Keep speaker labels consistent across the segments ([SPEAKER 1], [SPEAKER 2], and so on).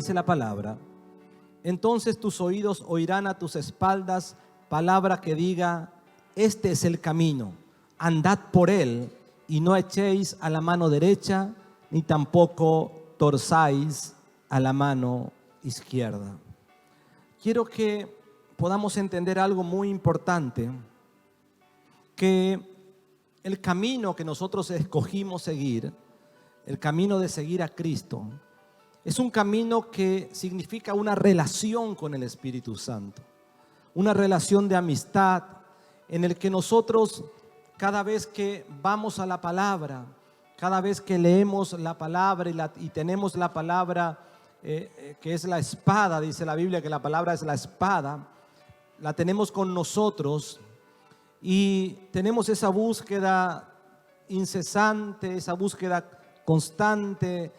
[SPEAKER 1] dice la palabra, entonces tus oídos oirán a tus espaldas palabra que diga, este es el camino, andad por él y no echéis a la mano derecha, ni tampoco torzáis a la mano izquierda. Quiero que podamos entender algo muy importante, que el camino que nosotros escogimos seguir, el camino de seguir a Cristo, es un camino que significa una relación con el Espíritu Santo, una relación de amistad en el que nosotros cada vez que vamos a la palabra, cada vez que leemos la palabra y tenemos la palabra que es la espada, dice la Biblia que la palabra es la espada, la tenemos con nosotros y tenemos esa búsqueda incesante, esa búsqueda constante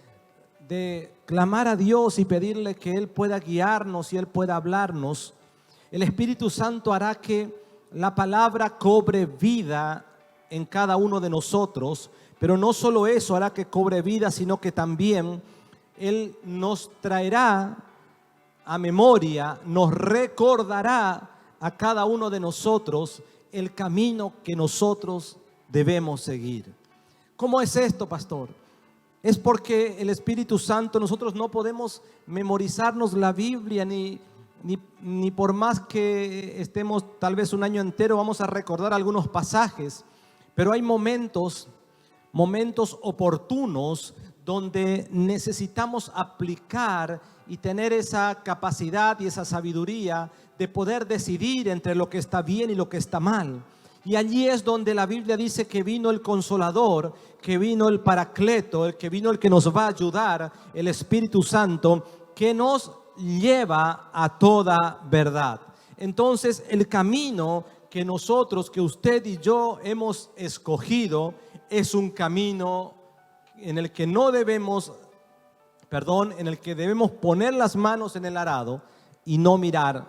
[SPEAKER 1] de clamar a Dios y pedirle que Él pueda guiarnos y Él pueda hablarnos. El Espíritu Santo hará que la palabra cobre vida en cada uno de nosotros, pero no solo eso hará que cobre vida, sino que también Él nos traerá a memoria, nos recordará a cada uno de nosotros el camino que nosotros debemos seguir. ¿Cómo es esto, pastor? Es porque el Espíritu Santo, nosotros no podemos memorizarnos la Biblia ni por más que estemos tal vez un año entero vamos a recordar algunos pasajes, pero hay momentos oportunos donde necesitamos aplicar y tener esa capacidad y esa sabiduría de poder decidir entre lo que está bien y lo que está mal. Y allí es donde la Biblia dice que vino el Consolador, que vino el Paracleto, el que nos va a ayudar, el Espíritu Santo, que nos lleva a toda verdad. Entonces, el camino que nosotros, que usted y yo hemos escogido, es un camino en el que en el que debemos poner las manos en el arado y no mirar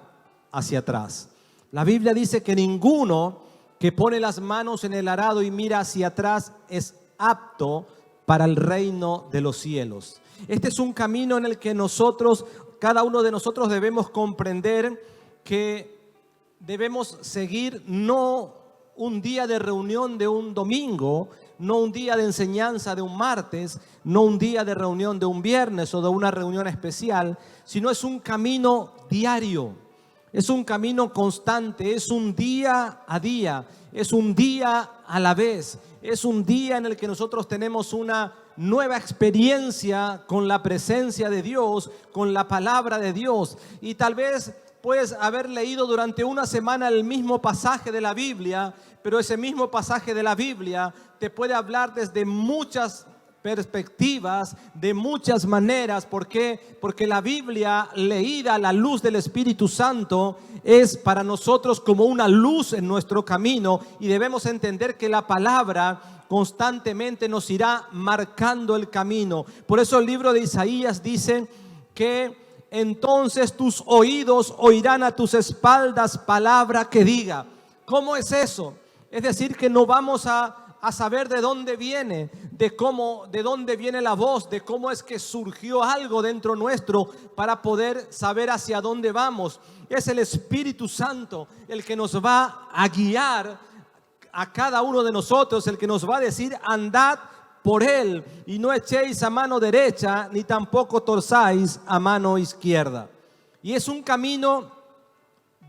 [SPEAKER 1] hacia atrás. La Biblia dice que ninguno que pone las manos en el arado y mira hacia atrás es apto para el reino de los cielos. Este es un camino en el que cada uno de nosotros debemos comprender que debemos seguir no un día de reunión de un domingo, no un día de enseñanza de un martes, no un día de reunión de un viernes o de una reunión especial, sino es un camino diario. Es un camino constante, es un día a día, es un día a la vez, es un día en el que nosotros tenemos una nueva experiencia con la presencia de Dios, con la palabra de Dios. Y tal vez puedes haber leído durante una semana el mismo pasaje de la Biblia, pero ese mismo pasaje de la Biblia te puede hablar desde muchas perspectivas, de muchas maneras. ¿Por qué? Porque la Biblia leída a la luz del Espíritu Santo es para nosotros como una luz en nuestro camino, y debemos entender que la palabra constantemente nos irá marcando el camino. Por eso el libro de Isaías dice que entonces tus oídos oirán a tus espaldas palabra que diga. ¿Cómo es eso? Es decir, que no vamos a saber de dónde viene, de dónde viene la voz, de cómo es que surgió algo dentro nuestro para poder saber hacia dónde vamos. Es el Espíritu Santo el que nos va a guiar a cada uno de nosotros, el que nos va a decir andad por él y no echéis a mano derecha ni tampoco torzáis a mano izquierda. Y es un camino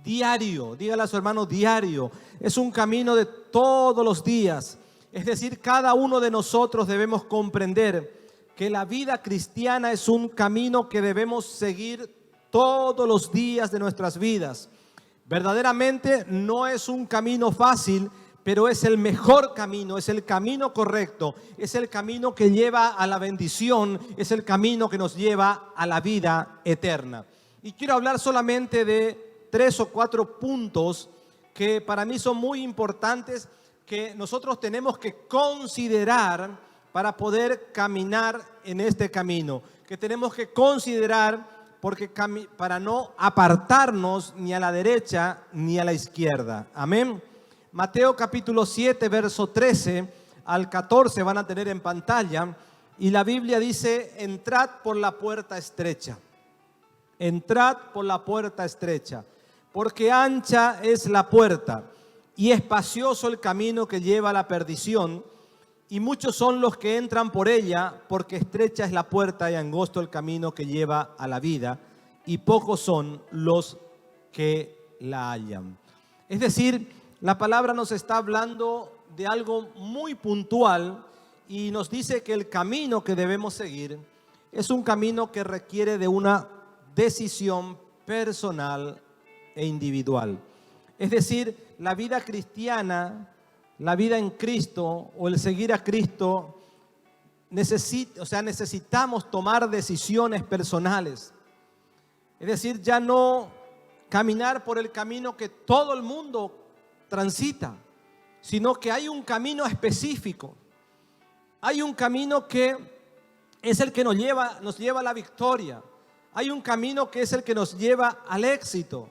[SPEAKER 1] diario, dígale a su hermano, diario. Es un camino de todos los días. Es decir, cada uno de nosotros debemos comprender que la vida cristiana es un camino que debemos seguir todos los días de nuestras vidas. Verdaderamente no es un camino fácil, pero es el mejor camino, es el camino correcto, es el camino que lleva a la bendición, es el camino que nos lleva a la vida eterna. Y quiero hablar solamente de 3 o 4 puntos que para mí son muy importantes, que nosotros tenemos que considerar para poder caminar en este camino, que tenemos que considerar para no apartarnos ni a la derecha ni a la izquierda. Amén. Mateo capítulo 7, verso 13 al 14 van a tener en pantalla, y la Biblia dice: entrad por la puerta estrecha. entrad por la puerta estrecha, porque ancha es la puerta y espacioso el camino que lleva a la perdición, y muchos son los que entran por ella, porque estrecha es la puerta y angosto el camino que lleva a la vida, y pocos son los que la hallan. Es decir, la palabra nos está hablando de algo muy puntual y nos dice que el camino que debemos seguir es un camino que requiere de una decisión personal e individual. Es decir, la vida cristiana, la vida en Cristo o el seguir a Cristo, necesitamos tomar decisiones personales. Es decir, ya no caminar por el camino que todo el mundo transita, sino que hay un camino específico. Hay un camino que es el que nos lleva a la victoria. Hay un camino que es el que nos lleva al éxito.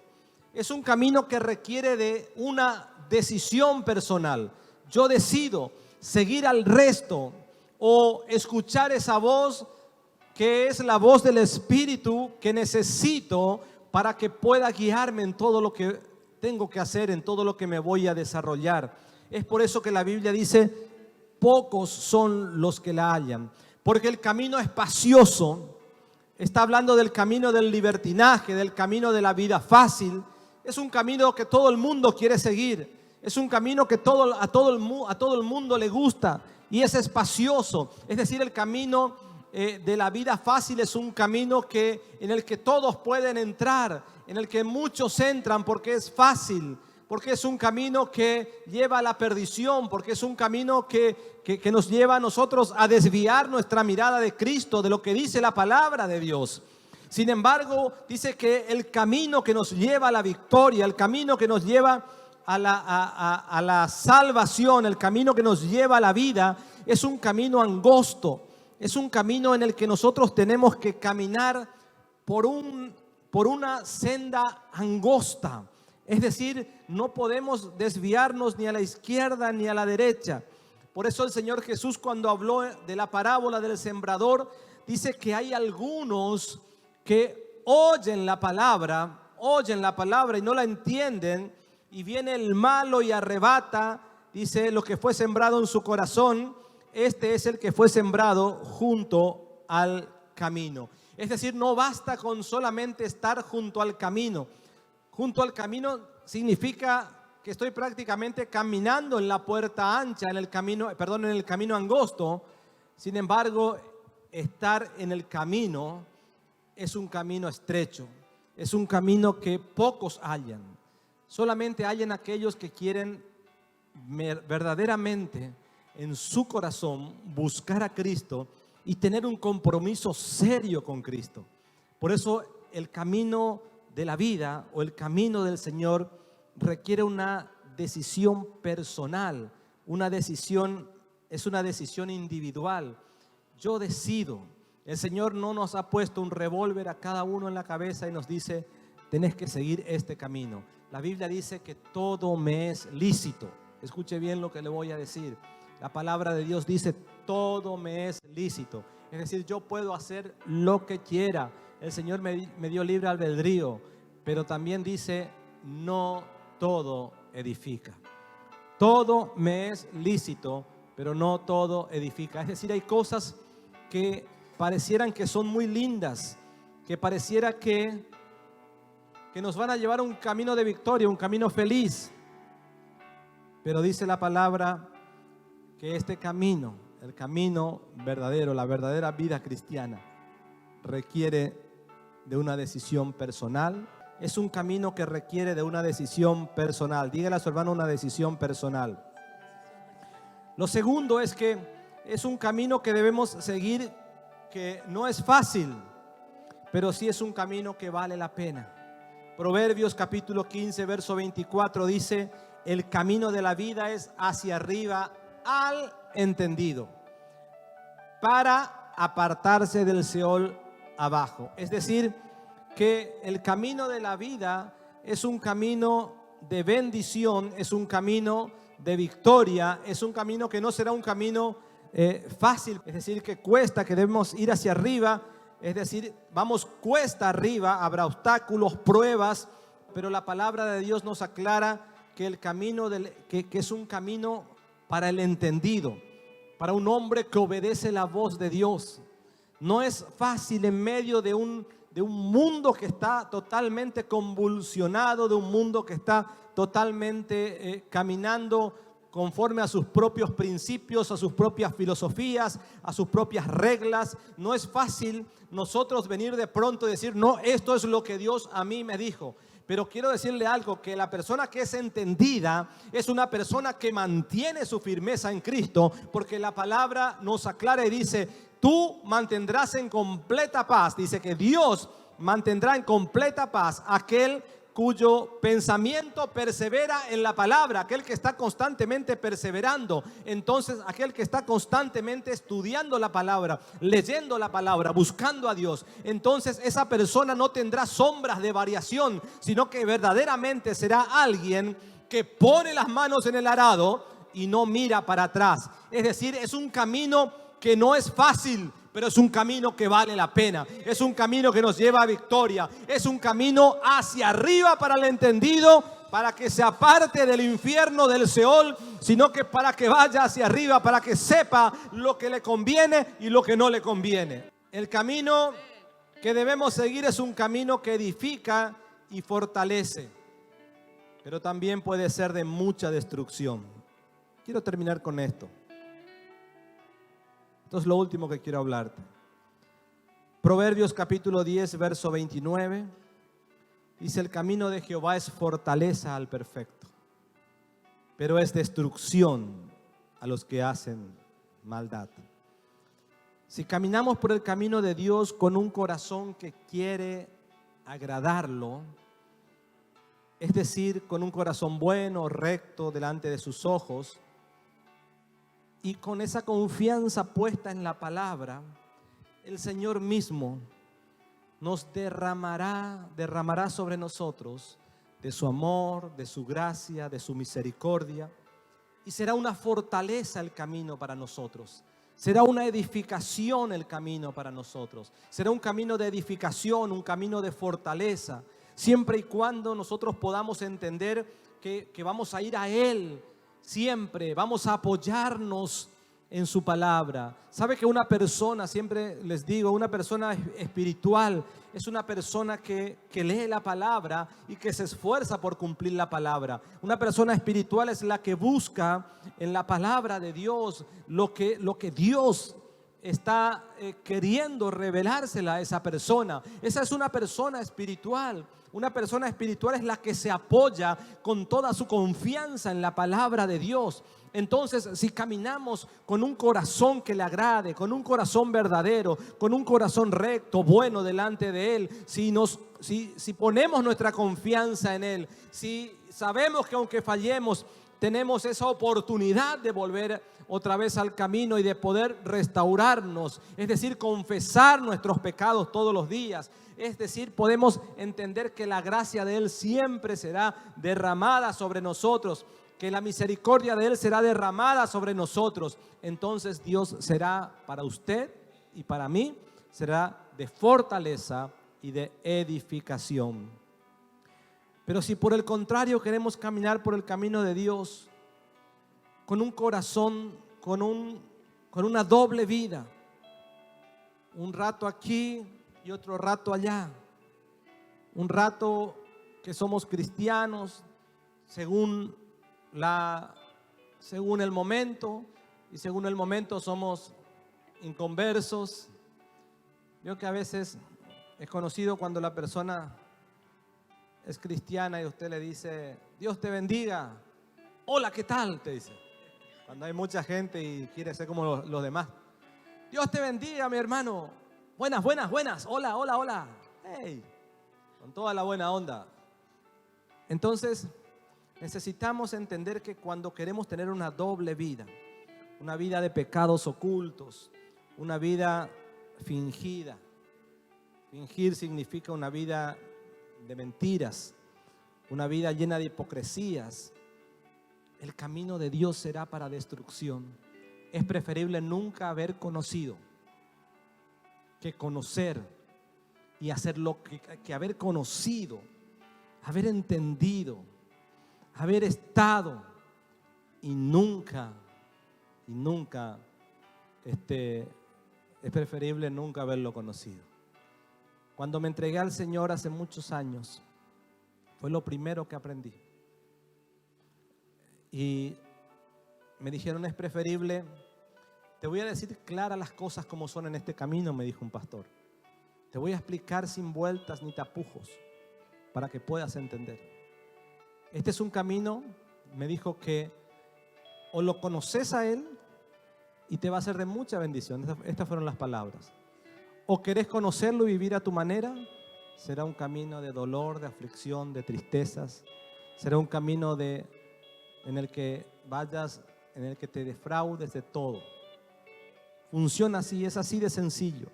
[SPEAKER 1] Es un camino que requiere de una decisión personal. Yo decido seguir al resto o escuchar esa voz que es la voz del Espíritu que necesito para que pueda guiarme en todo lo que tengo que hacer, en todo lo que me voy a desarrollar. Es por eso que la Biblia dice, pocos son los que la hallan, porque el camino espacioso está hablando del camino del libertinaje, del camino de la vida fácil. Es un camino que todo el mundo quiere seguir. Es un camino que a todo el mundo le gusta y es espacioso. Es decir, el camino de la vida fácil es un camino en el que todos pueden entrar, en el que muchos entran porque es fácil, porque es un camino que lleva a la perdición, porque es un camino que nos lleva a nosotros a desviar nuestra mirada de Cristo, de lo que dice la palabra de Dios. Sin embargo, dice que el camino que nos lleva a la victoria, el camino que nos lleva a la salvación, el camino que nos lleva a la vida, es un camino angosto, es un camino en el que nosotros tenemos que caminar por una senda angosta. Es decir, no podemos desviarnos ni a la izquierda ni a la derecha. Por eso el Señor Jesús, cuando habló de la parábola del sembrador, dice que hay algunos que oyen la palabra y no la entienden, y viene el malo y arrebata, dice, lo que fue sembrado en su corazón. Este es el que fue sembrado junto al camino. Es decir, no basta con solamente estar junto al camino. Junto al camino significa que estoy prácticamente caminando en la puerta ancha, en el camino angosto. Sin embargo, estar en el camino es un camino estrecho, es un camino que pocos hallan. Solamente hallan aquellos que quieren verdaderamente en su corazón buscar a Cristo y tener un compromiso serio con Cristo. Por eso el camino de la vida o el camino del Señor requiere una decisión personal, es una decisión individual. Yo decido. El Señor no nos ha puesto un revólver a cada uno en la cabeza y nos dice, tenés que seguir este camino. La Biblia dice que todo me es lícito. Escuche bien lo que le voy a decir. La palabra de Dios dice, todo me es lícito. Es decir, yo puedo hacer lo que quiera. El Señor me dio libre albedrío, pero también dice, no todo edifica. Todo me es lícito, pero no todo edifica. Es decir, hay cosas que parecieran que son muy lindas, que pareciera que nos van a llevar a un camino de victoria, un camino feliz. Pero dice la palabra que este camino, el camino verdadero, la verdadera vida cristiana, requiere de una decisión personal. Es un camino que requiere de una decisión personal. Dígale a su hermano, una decisión personal. Lo segundo es que es un camino que debemos seguir, que no es fácil, pero sí es un camino que vale la pena. Proverbios capítulo 15, verso 24 dice, el camino de la vida es hacia arriba al entendido, para apartarse del Seol abajo. Es decir, que el camino de la vida es un camino de bendición, es un camino de victoria, es un camino que no será un camino fácil, es decir, que cuesta, que debemos ir hacia arriba. Es decir, vamos cuesta arriba, habrá obstáculos, pruebas, pero la palabra de Dios nos aclara que el camino que es un camino para el entendido, para un hombre que obedece la voz de Dios. No es fácil en medio de un mundo que está totalmente convulsionado, de un mundo que está totalmente caminando conforme a sus propios principios, a sus propias filosofías, a sus propias reglas. No es fácil nosotros venir de pronto y decir, no, esto es lo que Dios a mí me dijo. Pero quiero decirle algo, que la persona que es entendida es una persona que mantiene su firmeza en Cristo, porque la palabra nos aclara y dice, tú mantendrás en completa paz. Dice que Dios mantendrá en completa paz aquel cuyo pensamiento persevera en la palabra, aquel que está constantemente perseverando. Entonces, aquel que está constantemente estudiando la palabra, leyendo la palabra, buscando a Dios, entonces esa persona no tendrá sombras de variación, sino que verdaderamente será alguien que pone las manos en el arado y no mira para atrás. Es decir, es un camino que no es fácil, pero es un camino que vale la pena. Es un camino que nos lleva a victoria. Es un camino hacia arriba para el entendido, para que se aparte del infierno, del Seol, sino que para que vaya hacia arriba, para que sepa lo que le conviene y lo que no le conviene. El camino que debemos seguir es un camino que edifica y fortalece, pero también puede ser de mucha destrucción. Quiero terminar con esto. Esto es lo último que quiero hablarte. Proverbios capítulo 10, verso 29. Dice, el camino de Jehová es fortaleza al perfecto, pero es destrucción a los que hacen maldad. Si caminamos por el camino de Dios con un corazón que quiere agradarlo, es decir, con un corazón bueno, recto delante de sus ojos, y con esa confianza puesta en la palabra, el Señor mismo nos derramará sobre nosotros de su amor, de su gracia, de su misericordia, y será una fortaleza el camino para nosotros. Será una edificación el camino para nosotros. Será un camino de edificación, un camino de fortaleza, siempre y cuando nosotros podamos entender que vamos a ir a Él. Siempre vamos a apoyarnos en su palabra. Sabe que una persona, siempre les digo, una persona espiritual es una persona que lee la palabra y que se esfuerza por cumplir la palabra. Una persona espiritual es la que busca en la palabra de Dios lo que Dios está queriendo revelársela a esa persona. Esa es una persona espiritual. Una persona espiritual es la que se apoya con toda su confianza en la palabra de Dios. Entonces, si caminamos con un corazón que le agrade, con un corazón verdadero, con un corazón recto, bueno delante de Él, si ponemos nuestra confianza en Él, si sabemos que aunque fallemos, tenemos esa oportunidad de volver otra vez al camino y de poder restaurarnos, es decir, confesar nuestros pecados todos los días. Es decir, podemos entender que la gracia de Él siempre será derramada sobre nosotros, que la misericordia de Él será derramada sobre nosotros. Entonces Dios será para usted y para mí, será de fortaleza y de edificación. Pero si por el contrario queremos caminar por el camino de Dios con un corazón, con una doble vida, un rato aquí y otro rato allá, un rato que somos cristianos según el momento, y según el momento somos inconversos. Yo que a veces he conocido cuando la persona es cristiana y usted le dice, Dios te bendiga, hola, ¿qué tal? Te dice, cuando hay mucha gente y quiere ser como los demás. Dios te bendiga, mi hermano, buenas, buenas, buenas, hola, hola, hola, hey, con toda la buena onda. Entonces necesitamos entender que cuando queremos tener una doble vida, una vida de pecados ocultos, una vida fingida, fingir significa una vida de mentiras, una vida llena de hipocresías, el camino de Dios será para destrucción. Es preferible nunca haber conocido que conocer y hacer lo que haber conocido, haber entendido, haber estado y nunca es preferible nunca haberlo conocido. Cuando me entregué al Señor hace muchos años, fue lo primero que aprendí. Y me dijeron, es preferible, te voy a decir claras las cosas como son en este camino, me dijo un pastor. Te voy a explicar sin vueltas ni tapujos para que puedas entender. Este es un camino, me dijo, que o lo conoces a Él y te va a ser de mucha bendición. Estas fueron las palabras. O querés conocerlo y vivir a tu manera, será un camino de dolor, de aflicción, de tristezas. Será un camino en el que vayas, en el que te defraudes de todo. Funciona así, es así de sencillo.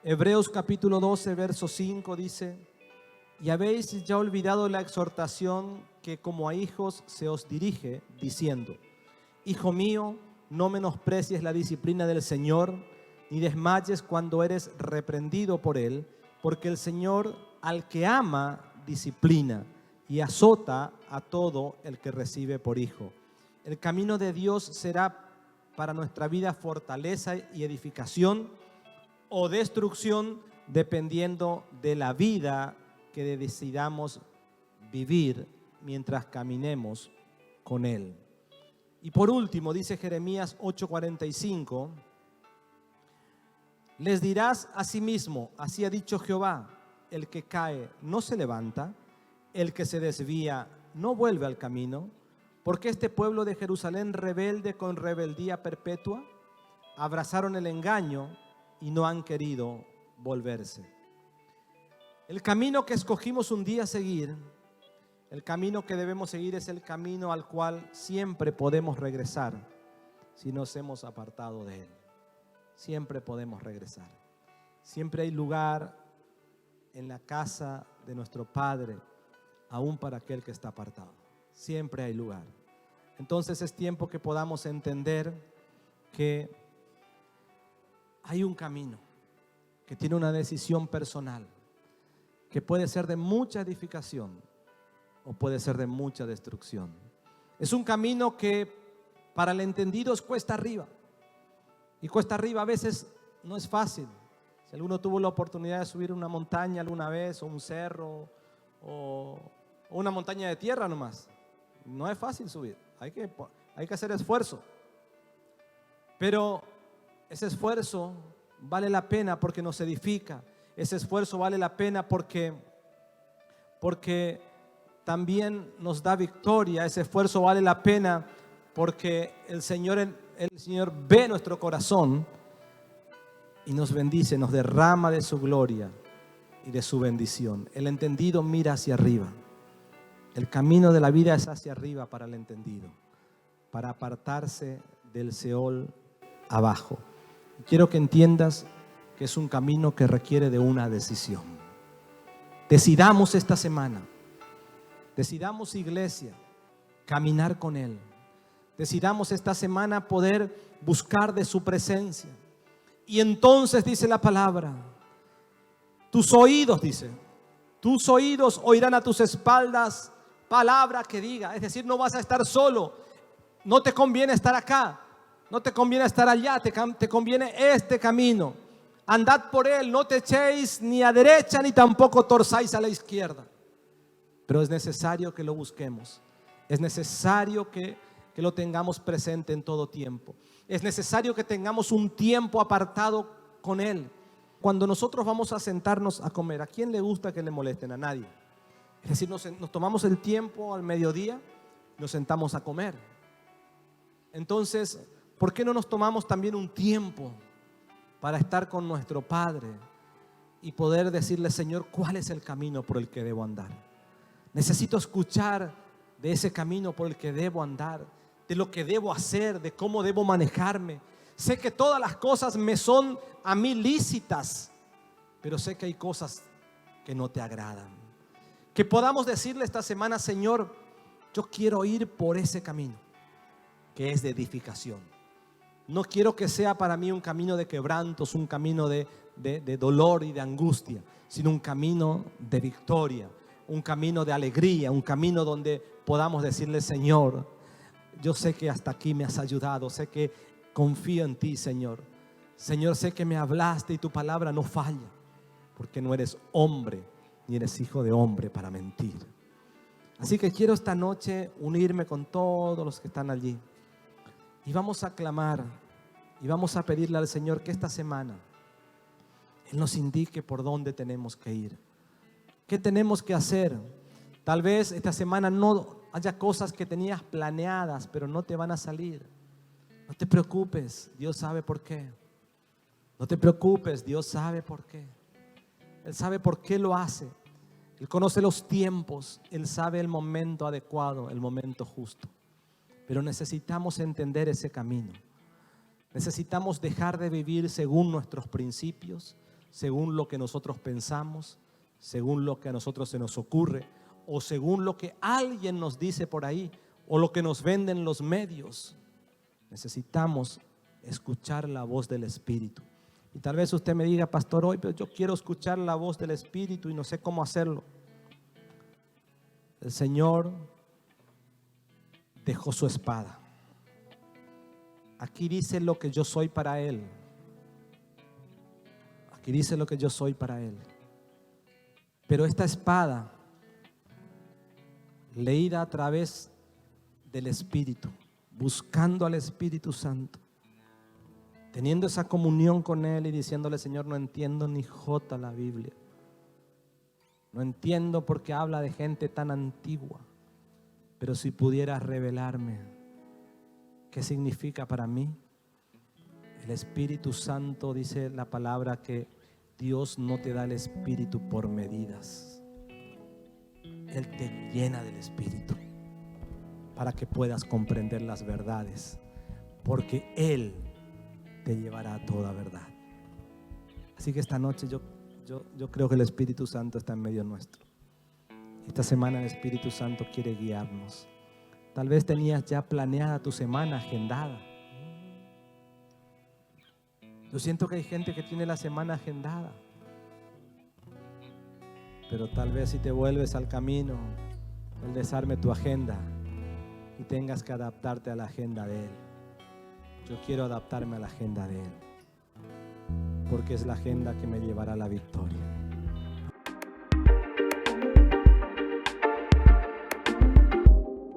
[SPEAKER 1] Hebreos capítulo 12, verso 5 dice: y habéis ya olvidado la exhortación que como a hijos se os dirige, diciendo: Hijo mío, no menosprecies la disciplina del Señor, ni desmayes cuando eres reprendido por Él, porque el Señor al que ama disciplina y azota a todo el que recibe por hijo. El camino de Dios será para nuestra vida fortaleza y edificación o destrucción, dependiendo de la vida que decidamos vivir mientras caminemos con Él. Y por último, dice Jeremías 8:45, les dirás a sí mismo, así ha dicho Jehová, el que cae no se levanta, el que se desvía no vuelve al camino, porque este pueblo de Jerusalén rebelde con rebeldía perpetua, abrazaron el engaño y no han querido volverse. El camino que escogimos un día seguir, el camino que debemos seguir es el camino al cual siempre podemos regresar si nos hemos apartado de Él. Siempre podemos regresar. Siempre hay lugar en la casa de nuestro Padre, aún para aquel que está apartado. Siempre hay lugar. Entonces es tiempo que podamos entender que hay un camino que tiene una decisión personal, que puede ser de mucha edificación o puede ser de mucha destrucción. Es un camino que para el entendido es cuesta arriba. Y cuesta arriba a veces no es fácil. Si alguno tuvo la oportunidad de subir una montaña alguna vez, o un cerro, o una montaña de tierra nomás, no es fácil subir. Hay que hacer esfuerzo. Pero ese esfuerzo vale la pena porque nos edifica. Ese esfuerzo vale la pena porque también nos da victoria. Ese esfuerzo vale la pena porque el Señor ve nuestro corazón y nos bendice, nos derrama de su gloria y de su bendición. El entendido mira hacia arriba. El camino de la vida es hacia arriba para el entendido, para apartarse del Seol abajo. Quiero que entiendas que es un camino que requiere de una decisión. Decidamos esta semana, decidamos, iglesia, caminar con Él. Decidamos esta semana poder buscar de su presencia. Y entonces dice la palabra, tus oídos oirán a tus espaldas palabra que diga. Es decir, no vas a estar solo. No te conviene estar acá, no te conviene estar allá, te conviene este camino. Andad por él, no te echéis ni a derecha ni tampoco torzáis a la izquierda. Pero es necesario que lo busquemos. Es necesario que lo tengamos presente en todo tiempo. Es necesario que tengamos un tiempo apartado con Él. Cuando nosotros vamos a sentarnos a comer, ¿a quién le gusta que le molesten? A nadie. Es decir, nos tomamos el tiempo al mediodía, nos sentamos a comer. Entonces, ¿por qué no nos tomamos también un tiempo para estar con nuestro Padre y poder decirle, Señor, ¿cuál es el camino por el que debo andar? Necesito escuchar de ese camino por el que debo andar, de lo que debo hacer, de cómo debo manejarme. Sé que todas las cosas me son a mí lícitas, pero sé que hay cosas que no te agradan. Que podamos decirle esta semana, Señor, yo quiero ir por ese camino que es de edificación. No quiero que sea para mí un camino de quebrantos, un camino de dolor y de angustia, sino un camino de victoria, un camino de alegría, un camino donde podamos decirle: Señor, yo sé que hasta aquí me has ayudado, sé que confío en ti, Señor. Señor, sé que me hablaste y tu palabra no falla, porque no eres hombre ni eres hijo de hombre para mentir. Así que quiero esta noche unirme con todos los que están allí y vamos a clamar y vamos a pedirle al Señor que esta semana Él nos indique por dónde tenemos que ir, qué tenemos que hacer. Tal vez esta semana no haya cosas que tenías planeadas, pero no te van a salir. No te preocupes, Dios sabe por qué. No te preocupes, Dios sabe por qué. Él sabe por qué lo hace. Él conoce los tiempos, Él sabe el momento adecuado, el momento justo. Pero necesitamos entender ese camino. Necesitamos dejar de vivir según nuestros principios, según lo que nosotros pensamos, según lo que a nosotros se nos ocurre, o según lo que alguien nos dice por ahí, o lo que nos venden los medios. Necesitamos escuchar la voz del Espíritu. Y tal vez usted me diga: pastor, hoy pero yo quiero escuchar la voz del Espíritu y no sé cómo hacerlo. El Señor dejó su espada. Aquí dice lo que yo soy para Él. Aquí dice lo que yo soy para Él. Pero esta espada, leída a través del Espíritu, buscando al Espíritu Santo, teniendo esa comunión con Él y diciéndole: Señor, no entiendo ni jota la Biblia. No entiendo por qué habla de gente tan antigua. Pero si pudieras revelarme qué significa para mí. El Espíritu Santo, dice la palabra, que Dios no te da el Espíritu por medidas. Él te llena del Espíritu para que puedas comprender las verdades, porque Él te llevará a toda verdad. Así que esta noche yo creo que el Espíritu Santo está en medio nuestro. Esta semana el Espíritu Santo quiere guiarnos. Tal vez tenías ya planeada tu semana, agendada. Yo siento que hay gente que tiene la semana agendada, pero tal vez si te vuelves al camino, Él desarme tu agenda y tengas que adaptarte a la agenda de Él. Yo quiero adaptarme a la agenda de Él, porque es la agenda que me llevará a la victoria.